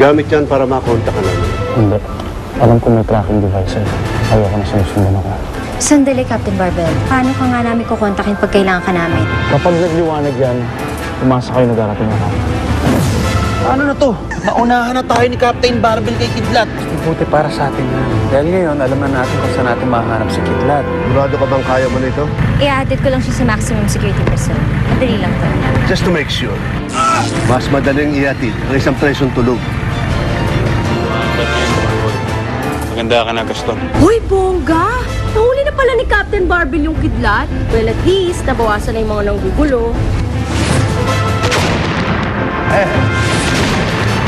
Gamit yan para makontak ka namin. Hindi. Alam ko may tracking device eh. Ayoko na sinusundan ako. Sandali, Captain Barbel. Paano ka nga namin kukontakin pag kailangan ka namin? Kapag nagliwanag yan, umasa kayo na darating ako. Ano na to? Naunahan na tayo ni Captain Barbel kay Kidlat. Buti para sa atin na. Dahil ngayon, alam na natin kung saan natin mahanap si Kidlat. Sigurado ka bang kaya mo na ito? I-added ko lang siya sa maximum security personnel. Madali lang to. Just to make sure. Mas madaling iatid ang isang presong tulog. Maganda ka na, Gaston. Hoy, bongga! Nahuli na pala ni Captain Barbel yung kidlat. Well, at least, nabawasan na yung mga nanggugulo.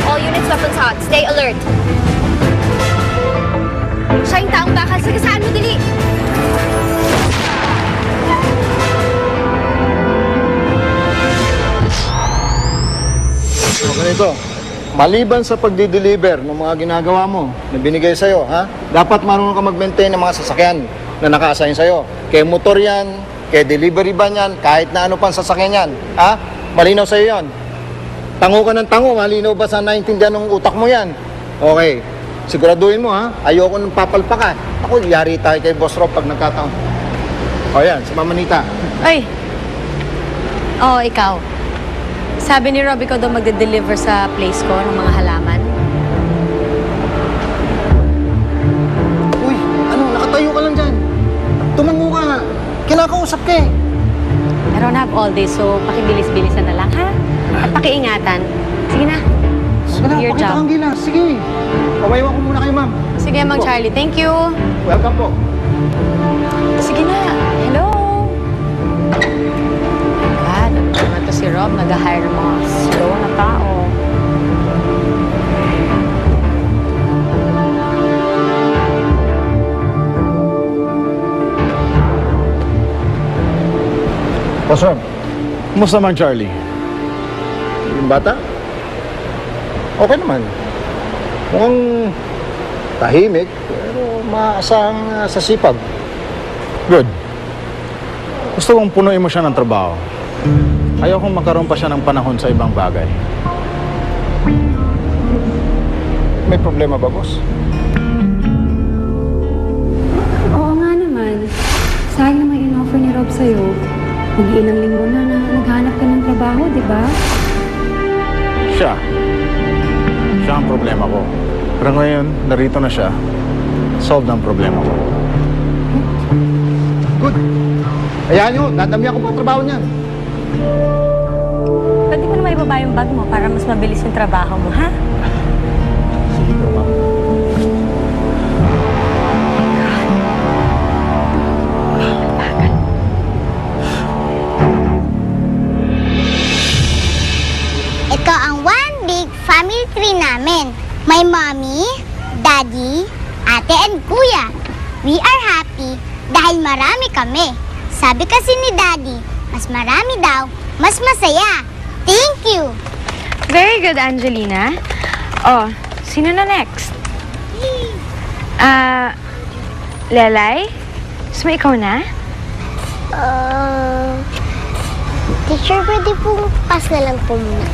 All units weapons hot. Stay alert. Siya yung taong bakal. Sagasaan mo, dali! So, ganito. Maliban sa pagdi-deliver ng mga ginagawa mo na binigay sa'yo, ha? Dapat marunong ka mag-maintain ng mga sasakyan na naka-assign sa'yo. Kaya motor yan, kaya delivery van yan, kahit na ano pang sasakyan yan, ha? Malinaw sa'yo yan. Tango ka ng tango, malinaw ba sa naintindihan ng utak mo yan? Okay. Siguraduhin mo, ha? Ayoko nang papalpakan. Ako, yari tayo kay Boss Rob pag nagkataon. O yan, si Mama Nita. Ay! Oo, ikaw. Sabi ni Rob, ikaw daw magde-deliver sa place ko ng mga halaman. Uy, ano, nakatayo ka lang dyan. Tumango ka. Kinakausap ka eh. I don't have all day, so pakibilis-bilisan na lang, ha? At pakiingatan. Sige na. Sige na, Your pakita job. kang gila. Sige. Pawaiwan ko muna kayo, ma'am. Sige, Mang Charlie. Thank you. Welcome po. Sige na. Hello. God, ano naman to si Rob? Nag-hire ng mga slow na tao. Boss Rob, Kumusta naman, Charlie? yung bata? Okay naman. Mukhang tahimik, pero maasang sa sipag. Good. Gusto kong punuin mo siya ng trabaho. Ayokong magkaroon pa siya ng panahon sa ibang bagay. May problema ba, boss? Oo nga naman. Sayang naman in-offer ni Rob sa'yo. Mag-iilang linggo na naghanap ka ng trabaho, di ba? Siya. Siya ang problema ko. Pero ngayon, narito na siya. Solve ang problema ko. Good. Hayaan nyo, dadamihan ko pa ang trabaho niyan. Pwede mo na maibaba yung bag mo para mas mabilis yung trabaho mo, ha? Sige po, ma'am. Ito ang one big family tree namin. My mommy, daddy, ate and kuya. We are happy dahil marami kami. Sabi kasi ni daddy, mas marami daw, mas masaya. Thank you! Very good, Angelina. Oh, sino na next? Lelay? Gusto mo ikaw na? Teacher, pwede pong pass na lang po muna.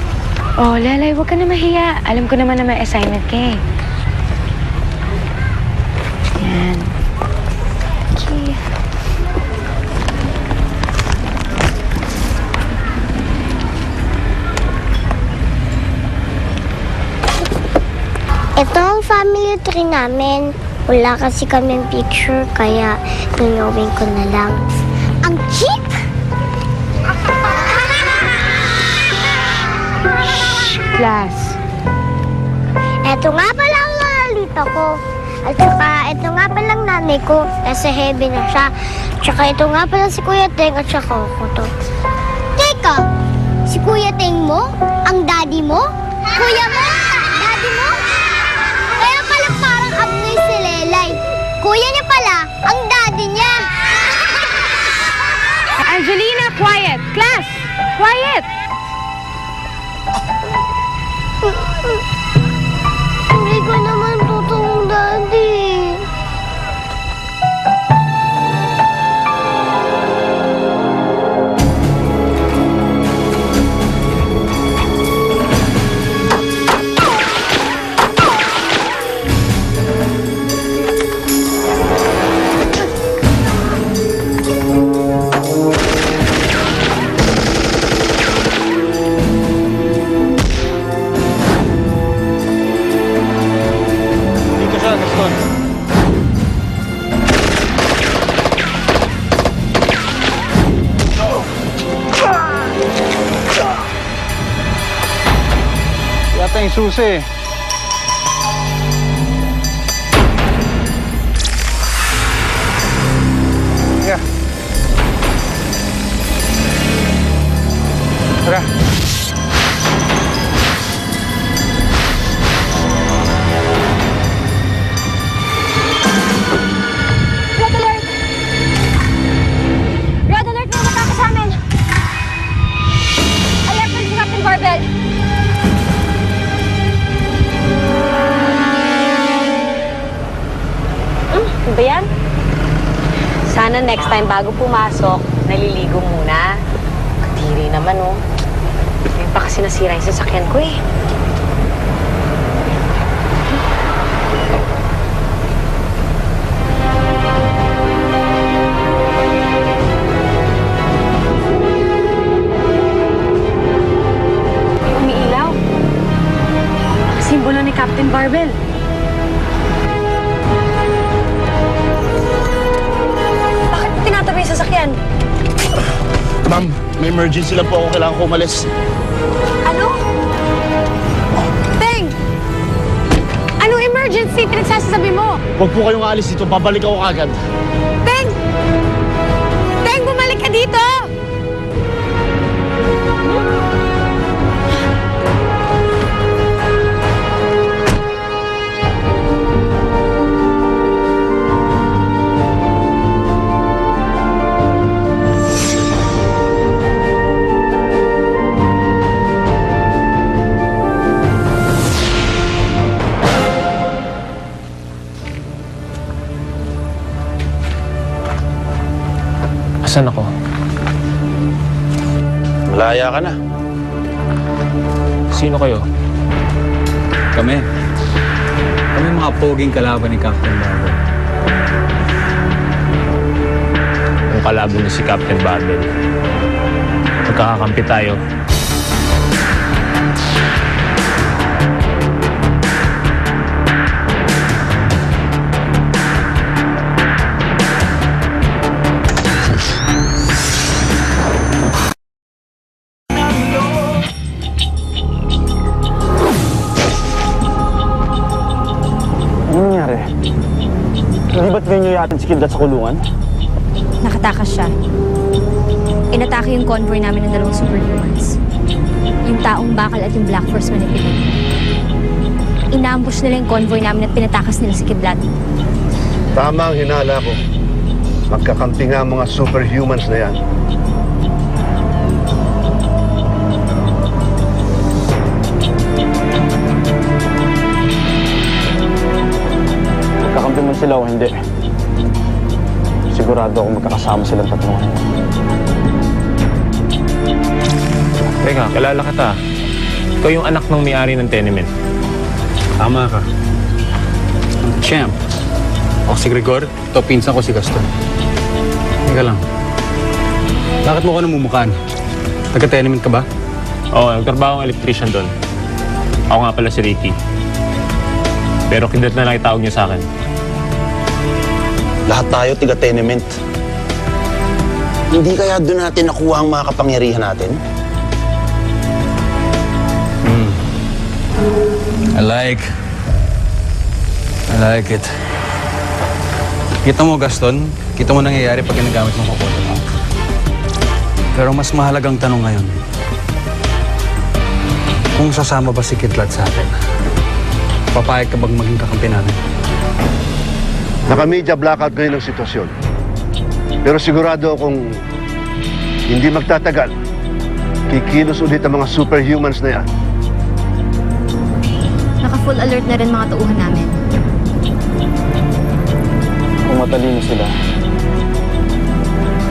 Oh, Lelay, huwag ka na mahiya. Alam ko naman na may assignment ka eh. Yan. Okay. Ito ang family tree namin. Wala kasi kaming picture, kaya tunawin ko na lang. Ang cheap! Class. Ito nga pala ang lalita ko. At saka, ito nga palang nanay ko. Nasa heaven na siya. Tsaka ito nga pala si Kuya Teng at saka ako to. Teka! Si Kuya Teng mo? Ang daddy mo? Kuya mo? Daddy mo? Kaya pala parang abnoy si Lelay. Kuya niya pala, ang daddy niya. Angelina, quiet! Class! Quiet! Hindi ko naman totoong daddy. tayong susi. Teka. Tara. Red alert! Red alert! May matake sa amin! Alert na si Captain Barbell! Ano ba yan? Sana next time bago pumasok, naliligo muna. Kadiri naman, oh. Ngayon pa kasi nasira yung sasakyan ko, eh. Umiilaw. Simbolo ni Captain Barbell. Bakit tinatabi yung sasakyan? Ma'am, may emergency lang po ako. Kailangan ko umalis. Ano? Teng! Anong emergency pinagsasabi mo? Huwag po kayong aalis dito. Babalik ako agad. Teng! Teng, bumalik ka dito! Asan ako? Malaya ka na. Sino kayo? Kami. Kami mga poging kalaban ni Captain Barbell. Kung kalaban niyo si Captain Barbell, magkakakampi tayo. Ano nangyari? Hindi ba't ganyan yatin si Kidlat sa kulungan? Nakatakas siya. Inatake yung convoy namin ng 2 superhumans. Yung taong bakal at yung Black Force manipulate. Inaambush nila yung convoy namin at pinatakas nila si Kidlat. Tama ang hinala ko. Magkakampi nga ang mga superhumans na yan. Magkakampi man sila o hindi. Sigurado ako magkakasama silang tatlo. Teka, kilala kita. Ikaw yung anak ng may-ari ng tenement. Tama ka. Champ. Ako si Gregor. Ito, pinsan ko si Gaston. Teka lang. Bakit mo ko namumukaan? Taga-tenement ka ba? Oo, nagtrabaho ang electrician doon. Ako nga pala si Ricky. Pero Kidlat na lang itawag niyo sa akin. Lahat tayo tiga-tenement. Hindi kaya doon natin nakuha ang mga kapangyarihan natin? I like it. Kita mo, Gaston, kita mo nangyayari pag ginagamit mo kokoto mo. Pero mas mahalagang tanong ngayon, kung sasama ba si Kidlat sa atin? Papayag ka bang maging kakampi natin? Naka-media blackout ngayon ang sitwasyon. Pero sigurado akong hindi magtatagal. Kikilos ulit ang mga superhumans na yan. Naka-full alert na rin mga tauhan namin. Kung matalino sila,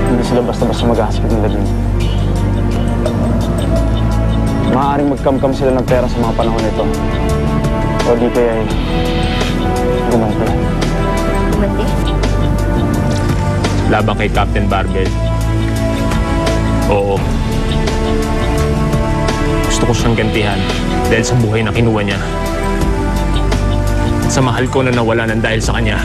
hindi sila basta-basta mag-aspect ng labing. Maaaring magkamkam sila ng pera sa mga panahon nito. O di kaya ay gumanti. Gumanti? Laban kay Captain Barbell. Oo. Gusto ko siyang gantihan dahil sa buhay na kinuha niya. At sa mahal ko na nawala ng dahil sa kanya.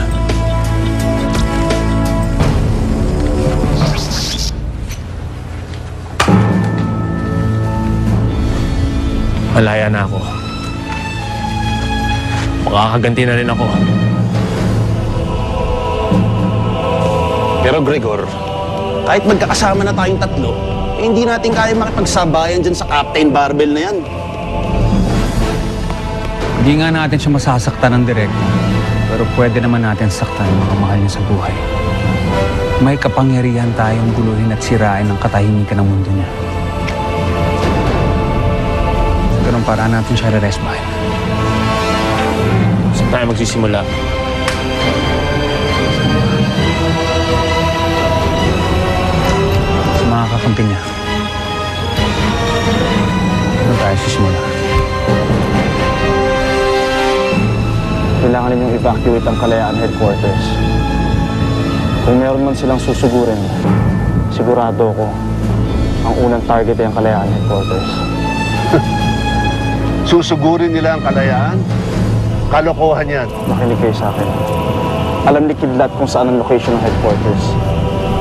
Malaya na ako. makakaganti na rin ako. Pero Gregor, kahit magkakasama na tayong tatlo, eh, hindi natin kaya makipagsabayan dyan sa Captain Barbell na yan. Hindi nga natin siya masasaktan ng direkta. Pero pwede naman natin saktan yung mga mahal niya sa buhay. May kapangyarihan tayong guluhin at sirain ang katahimikan ng mundo niya. Sa ganun paraan natin siya re-resbahin. Saan tayo magsisimula? Sa mga kakampi niya. Doon tayo sisimula. Kailangan ninyong evacuate ang Kalayaan Headquarters. Kung meron man silang susugurin, sigurado ko ang unang target ay ang Kalayaan Headquarters. Susugurin nila ang kalayaan? Kalokohan yan. Makinig kayo sa akin. Alam ni Kidlat kung saan ang location ng headquarters.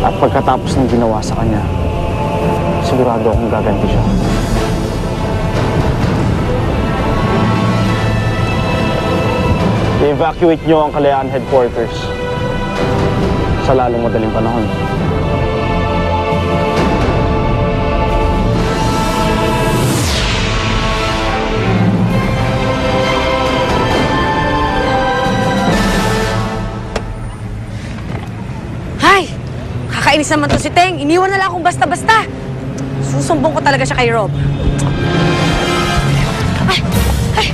At pagkatapos ng ginawa sa kanya, sigurado akong gaganti siya. I-evacuate nyo ang Kalayaan Headquarters sa lalong madaling panahon. Ay! Kakainis naman to si Teng. Iniwan na lang akong basta-basta. Susumbong ko talaga siya kay Rob. Ay! Ay!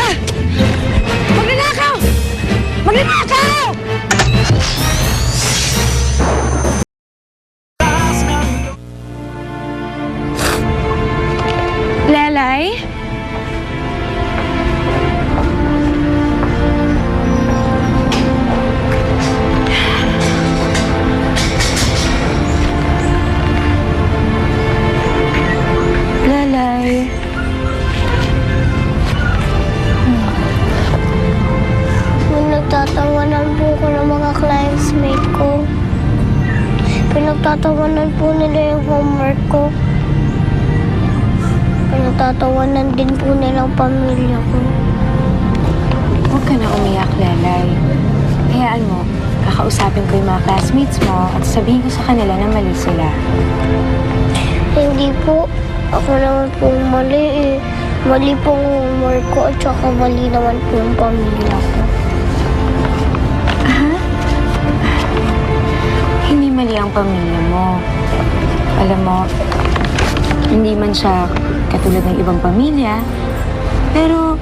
Ah! Magnanakaw! Magnanakaw! Lelay? Lelay? Pinagtatawanan po ko ng mga classmate ko. Pinagtatawanan po nila yung homework ko. Pinagtatawanan din po nila ang pamilya ko. Huwag ka na umiyak, Lelay. Hayaan mo, kakausapin ko yung mga classmates mo at sabihin ko sa kanila na mali sila. Hindi po. Ako naman po mali eh. Mali po ang homework ko at saka mali naman po ang pamilya ko. Hindi mali ang pamilya mo. Alam mo, hindi man siya katulad ng ibang pamilya, pero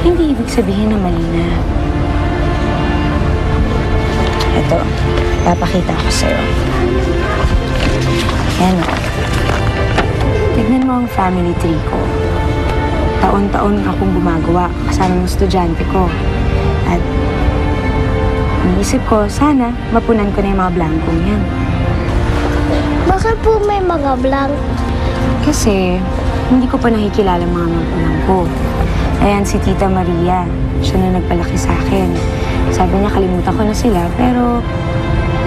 hindi ibig sabihin na mali na. Ito, papakita ko sa'yo. Yan o. Tignan mo ang family tree ko. Taon-taon akong gumagawa kasama ng estudyante ko. At naisip ko, sana mapunan ko na yung mga blankong yan. Bakit po may mga blank? Kasi hindi ko pa nakikilala mga magulang ko. Ayan si Tita Maria. Siya na nagpalaki sa akin. Sabi niya kalimutan ko na sila, pero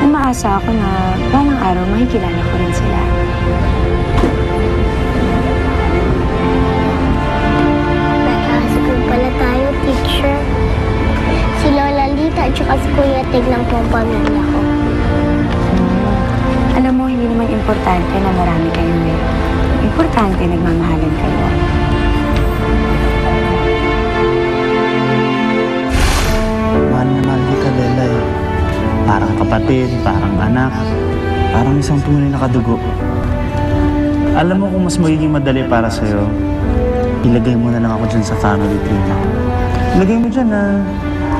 umaasa ako na balang araw makikilala ko rin sila. Nag-school pala tayo, teacher. Si Lola Lita at saka si Kuya Tig lang po ang pamilya ko. Alam mo, hindi naman importante na marami kayong meron. Importante, nagmamahalan kayo. Mahal na mahal kita, Lelay. Parang kapatid, parang anak, parang isang tunay na kadugo. Alam mo kung mas magiging madali para sa'yo, ilagay mo na lang ako dyan sa family tree mo. Ilagay mo dyan na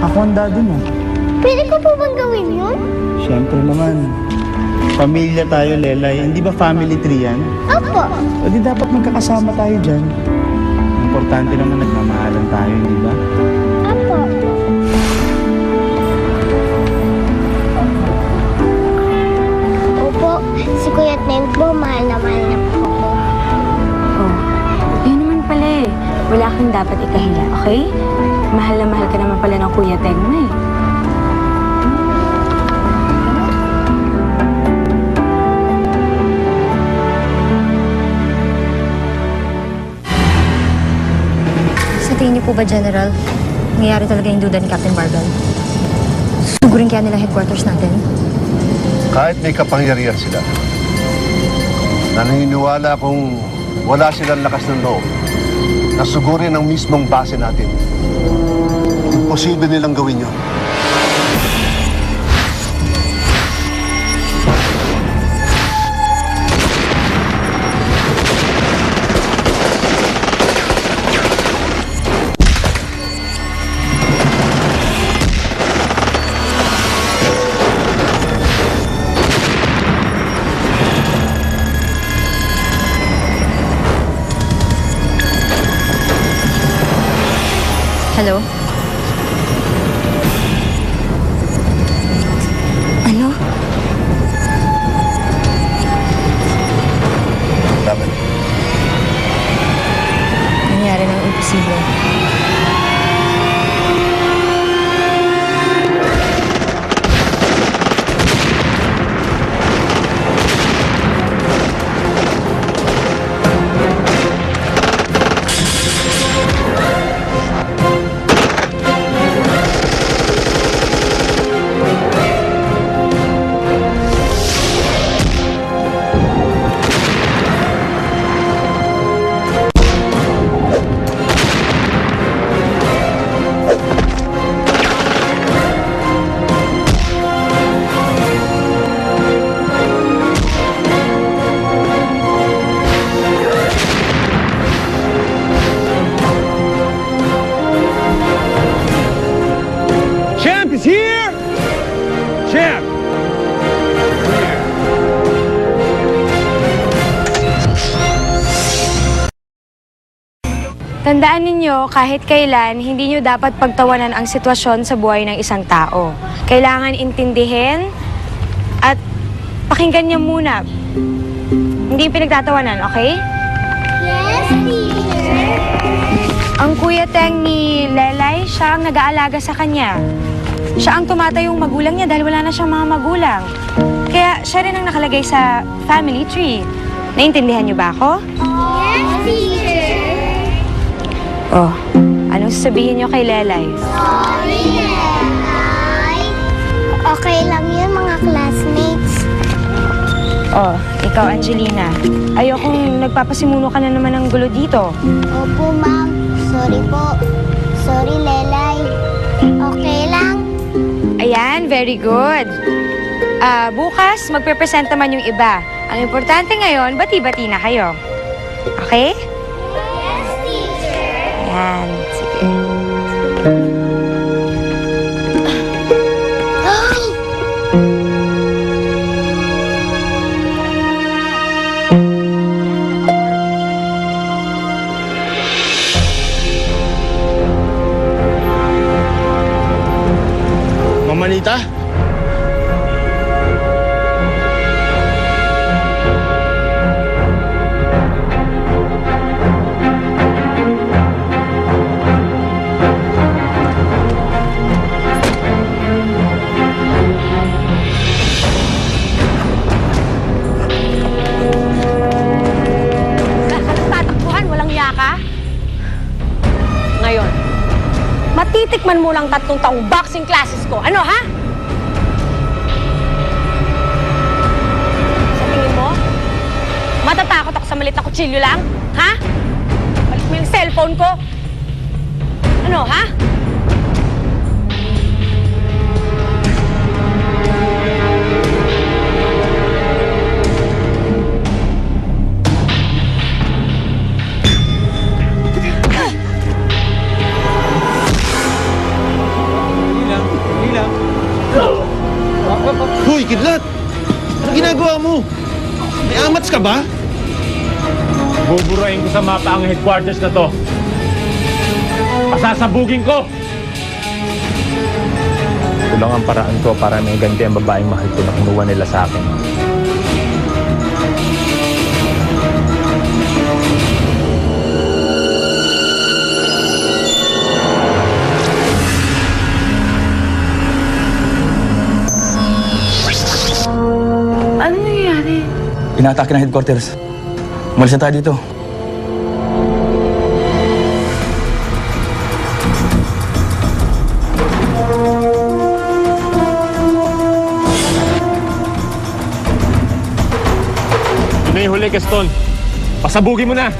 ako ang daddy mo. Pwede ko po bang gawin yun? Siyempre naman. Pamilya tayo, Lelay. Hindi ba family tree yan? Opo. O di dapat magkakasama tayo dyan. Importante naman nagmamahalan tayo, hindi ba? Opo. Opo, si Kuya Teng po, mahal na po ako. Oh, yun naman pala eh. Wala kang dapat ikahiya, okay? Mahal na mahal ka naman pala ng Kuya Teng mo eh. Sa tingin niyo po ba, General, nangyayari talaga yung duda ni Captain Barbell. Sugurin kaya nila headquarters natin. Kahit may kapangyarihan sila, naniniwala kung wala silang lakas ng loob na sugurin ang mismong base natin. Imposible nilang gawin yun. Hello? Ano? Dapat. Nangyari ng imposible. Champ is here! Champ! Tandaan ninyo, kahit kailan, hindi nyo dapat pagtawanan ang sitwasyon sa buhay ng isang tao. Kailangan intindihin at pakinggan niya muna. Hindi pinagtatawanan, okay? Yes, teacher. Ang kuya Teng ni Lelay, siya ang nag-aalaga sa kanya. Siya ang tumatayong magulang niya dahil wala na siyang mga magulang. Kaya siya rin ang nakalagay sa family tree. Naintindihan niyo ba ako? Yes, teacher. Oh, anong sasabihin niyo kay Lelay? Sorry, Lelay. Okay lang yun, mga classmates. Oh, ikaw Angelina. Ayokong nagpapasimuno ka na naman ng gulo dito. Opo, ma'am. Sorry po. Sorry, Lelay. Okay lang? Ayan, very good. Bukas, magpe-present naman yung iba. Ang importante ngayon, bati-bati na kayo. Okay? Yes, teacher. Ayan, sige. Mamanita? Tatakbuhan, walang yaka? Ngayon, matitikman mo lang 3 taong boxing classes ko. Ano, ha? Sa tingin mo, matatakot ako sa maliit na kutsilyo lang? Ha? Balik mo yung cellphone ko. Ano, ha? Hoy, kidlat! Ano ginagawa mo? May amats ka ba? Buburahin ko sa mapa ang headquarters na to. Pasasabugin ko! Ito lang ang paraan ko para may ganti ang babaeng mahal ko na kinuha nila sa akin. Ano nangyayari? Inaatake ng headquarters. Umalis na tayo dito. kay Gaston. Pasabugin mo na!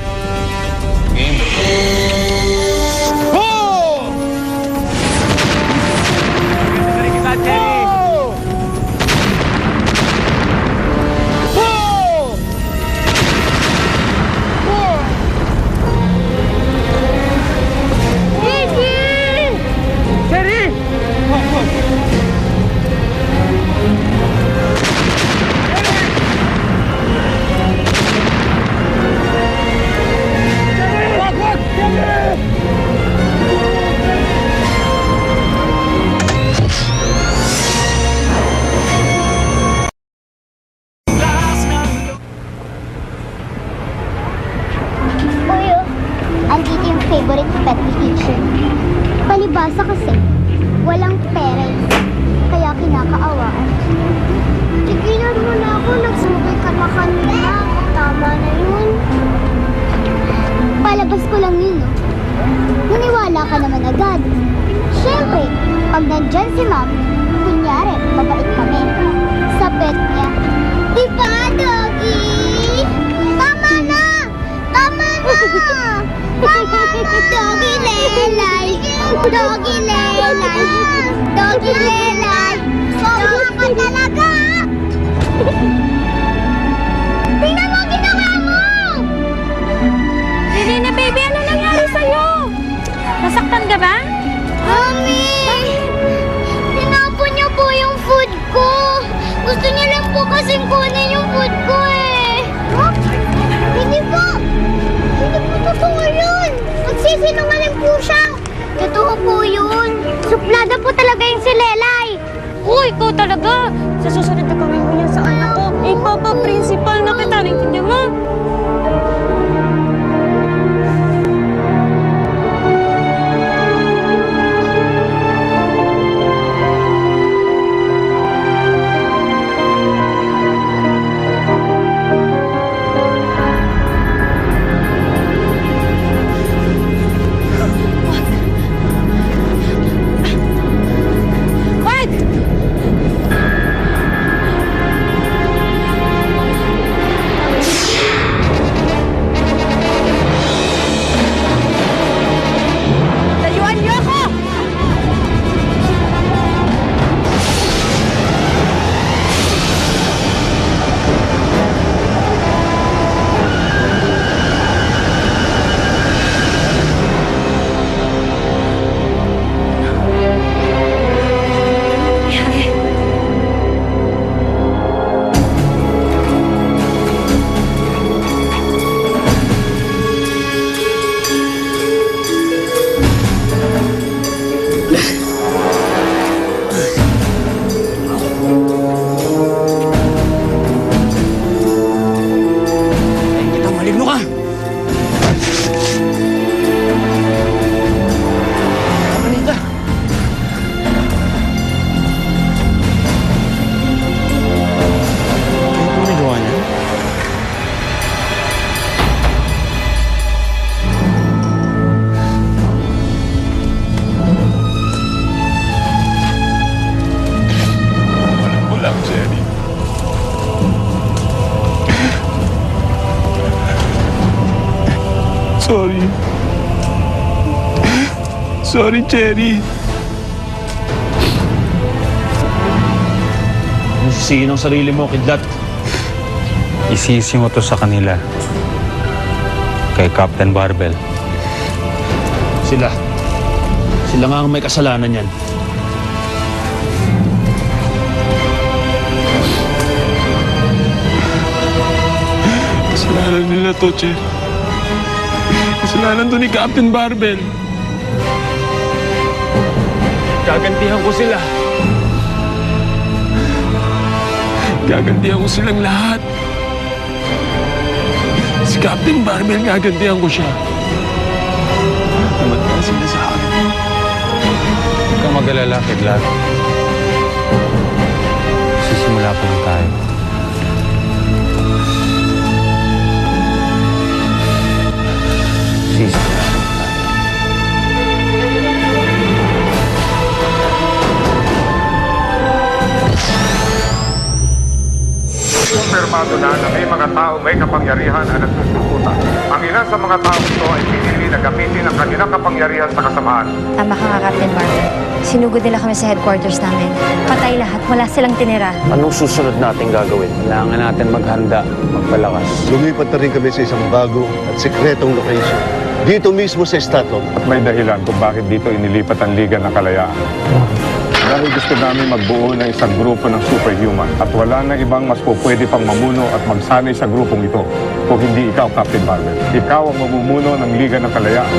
Uy, andito yung favorite pet ni teacher. Palibasa kasi, walang parents, kaya kinakaawaan. Tigilan mo na ako, nagsumugay ka na kanina. Tama na yun. Palabas ko lang yun, no? Naniwala ka naman agad. Siyempre, pag nandyan si ma'am, kunyari, mabait kami. Sa pet niya. Di ba, Doggy? Tama na! Tama na! Tama na! Doggy Lelay! Doggy Lelay! Doggy Lelay! Sobra ka talaga! Tingnan mo, ginawa mo! Irene, baby, ano nangyari sa'yo? Nasaktan ka ba? Mami! Tinapon niya po yung food ko! Gusto niya lang po kasing kunin yung food ko eh! Huh? Hindi po! Hindi po totoo yun! Magsisinungaling po siya! Totoo po yun! Suplada po talaga yung si Lelay! Uy, ikaw talaga! Sa susunod na gawin mo yan sa anak ko. Ipapa-principal na kita. Naintindihan mo? Sorry. Sorry, Cherry. Sisihin ang sarili mo, kidlat. Isisi mo to sa kanila. Kay Captain Barbell. Sila nga ang may kasalanan yan. Kasalanan nila to, Cherry. Kasalanan to ni Captain Barbell. Gagantihan ko sila. Gagantihan ko silang lahat. Si Captain Barbell, gagantihan ko siya. Namatay sila sa akin. Huwag kang mag-alala, kidlat. Sisimula pa lang tayo. Kumpirmado na may mga taong may kapangyarihan ang nagsusukutan. Ang ilan sa mga taong ito ay pinili na gamitin ang kanilang kapangyarihan sa kasamaan. Tama ka nga, Captain Marvel. Sinugod nila kami sa headquarters namin. Patay lahat, wala silang tinira. Anong susunod natin gagawin? Kailangan natin maghanda, magpalakas. Lumipat na rin kami sa isang bago at sekretong location. Dito mismo sa Statlaw. At may dahilan kung bakit dito inilipat ang Liga ng Kalayaan. Dahil gusto namin magbuo ng isang grupo ng superhuman at wala na ibang mas pupwede pang mamuno at magsanay sa grupong ito kung hindi ikaw, Captain Marvel. Ikaw ang mamumuno ng Liga ng Kalayaan.